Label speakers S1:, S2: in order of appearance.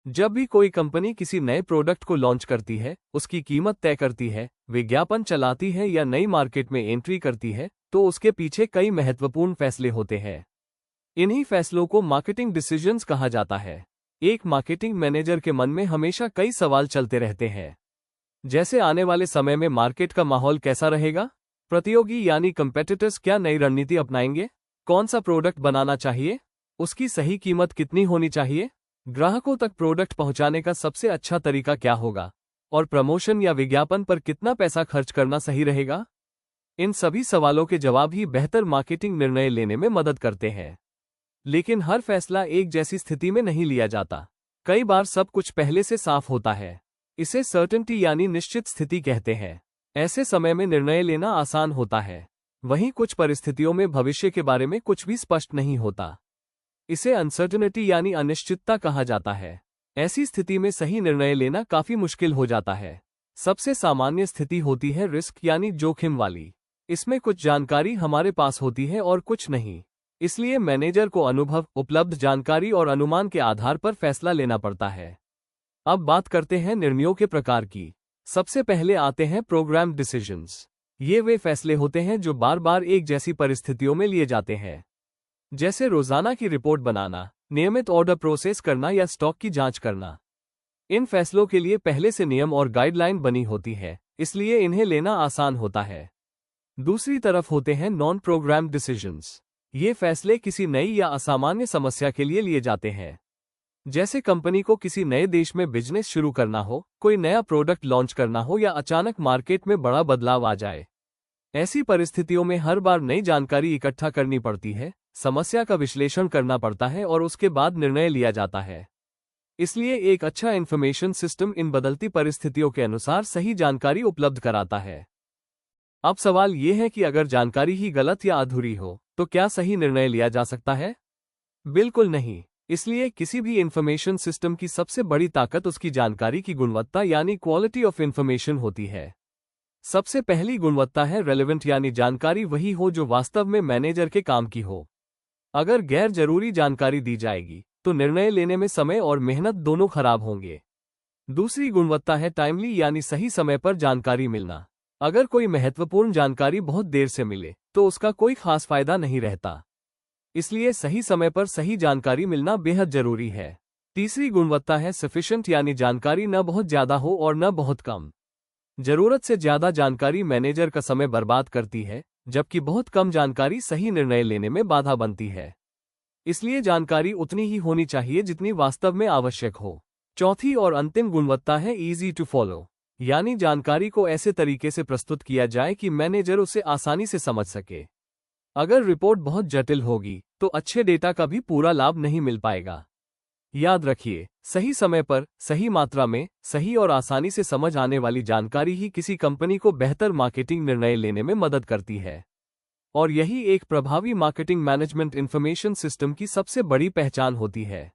S1: जब भी कोई कंपनी किसी नए प्रोडक्ट को लॉन्च करती है, उसकी कीमत तय करती है, विज्ञापन चलाती है या नई मार्केट में एंट्री करती है, तो उसके पीछे कई महत्वपूर्ण फैसले होते हैं। इन्हीं फैसलों को मार्केटिंग डिसीजंस कहा जाता है। एक मार्केटिंग मैनेजर के मन में हमेशा कई सवाल चलते रहते हैं, जैसे आने वाले समय में मार्केट का माहौल कैसा रहेगा, प्रतियोगी यानी कंपेटिटर्स क्या नई रणनीति अपनाएंगे, कौन सा प्रोडक्ट बनाना चाहिए, उसकी सही कीमत कितनी होनी चाहिए, ग्राहकों तक प्रोडक्ट पहुंचाने का सबसे अच्छा तरीका क्या होगा, और प्रमोशन या विज्ञापन पर कितना पैसा खर्च करना सही रहेगा। इन सभी सवालों के जवाब ही बेहतर मार्केटिंग निर्णय लेने में मदद करते हैं। लेकिन हर फैसला एक जैसी स्थिति में नहीं लिया जाता। कई बार सब कुछ पहले से साफ होता है। इसे सर्टेनिटी यानी निश्चित स्थिति कहते हैं। ऐसे समय में निर्णय लेना आसान होता है। वहीं कुछ परिस्थितियों में भविष्य के बारे में कुछ भी स्पष्ट नहीं होता। इसे अनसर्टेनिटी यानी अनिश्चितता कहा जाता है। ऐसी स्थिति में सही निर्णय लेना काफी मुश्किल हो जाता है। सबसे सामान्य स्थिति होती है रिस्क यानी जोखिम वाली। इसमें कुछ जानकारी हमारे पास होती है और कुछ नहीं। इसलिए मैनेजर को अनुभव, उपलब्ध जानकारी और अनुमान के आधार पर फैसला लेना पड़ता है। अब बात करते हैं निर्णयों के प्रकार की। सबसे पहले आते हैं प्रोग्राम डिसीजंस। ये वे फैसले होते हैं जो बार बार एक जैसी परिस्थितियों में लिए जाते हैं, जैसे रोजाना की रिपोर्ट बनाना, नियमित ऑर्डर प्रोसेस करना या स्टॉक की जांच करना। इन फैसलों के लिए पहले से नियम और गाइडलाइन बनी होती है, इसलिए इन्हें लेना आसान होता है। दूसरी तरफ होते हैं नॉन प्रोग्राम डिसीजंस। ये फैसले किसी नई या असामान्य समस्या के लिए लिए जाते हैं, जैसे कंपनी को किसी नए देश में बिजनेस शुरू करना हो, कोई नया प्रोडक्ट लॉन्च करना हो या अचानक मार्केट में बड़ा बदलाव आ जाए। ऐसी परिस्थितियों में हर बार नई जानकारी इकट्ठा करनी पड़ती है, समस्या का विश्लेषण करना पड़ता है और उसके बाद निर्णय लिया जाता है। इसलिए एक अच्छा इंफॉर्मेशन सिस्टम इन बदलती परिस्थितियों के अनुसार सही जानकारी उपलब्ध कराता है। अब सवाल ये है कि अगर जानकारी ही गलत या अधूरी हो, तो क्या सही निर्णय लिया जा सकता है? बिल्कुल नहीं। इसलिए किसी भी इंफॉर्मेशन सिस्टम की सबसे बड़ी ताकत उसकी जानकारी की गुणवत्ता यानी क्वालिटी ऑफ इंफॉर्मेशन होती है। सबसे पहली गुणवत्ता है रेलेवेंट यानी जानकारी वही हो जो वास्तव में मैनेजर के काम की हो। अगर गैर जरूरी जानकारी दी जाएगी तो निर्णय लेने में समय और मेहनत दोनों खराब होंगे। दूसरी गुणवत्ता है टाइमली यानी सही समय पर जानकारी मिलना। अगर कोई महत्वपूर्ण जानकारी बहुत देर से मिले तो उसका कोई खास फायदा नहीं रहता। इसलिए सही समय पर सही जानकारी मिलना बेहद जरूरी है। तीसरी गुणवत्ता है सफिशिएंट यानी जानकारी न बहुत ज्यादा हो और न बहुत कम। जरूरत से ज्यादा जानकारी मैनेजर का समय बर्बाद करती है, जबकि बहुत कम जानकारी सही निर्णय लेने में बाधा बनती है। इसलिए जानकारी उतनी ही होनी चाहिए जितनी वास्तव में आवश्यक हो। चौथी और अंतिम गुणवत्ता है इजी टू फॉलो, यानी जानकारी को ऐसे तरीके से प्रस्तुत किया जाए कि मैनेजर उसे आसानी से समझ सके। अगर रिपोर्ट बहुत जटिल होगी तो अच्छे डेटा का भी पूरा लाभ नहीं मिल पाएगा। याद रखिए, सही समय पर, सही मात्रा में, सही और आसानी से समझ आने वाली जानकारी ही किसी कंपनी को बेहतर मार्केटिंग निर्णय लेने में मदद करती है। और यही एक प्रभावी मार्केटिंग मैनेजमेंट इंफॉर्मेशन सिस्टम की सबसे बड़ी पहचान होती है।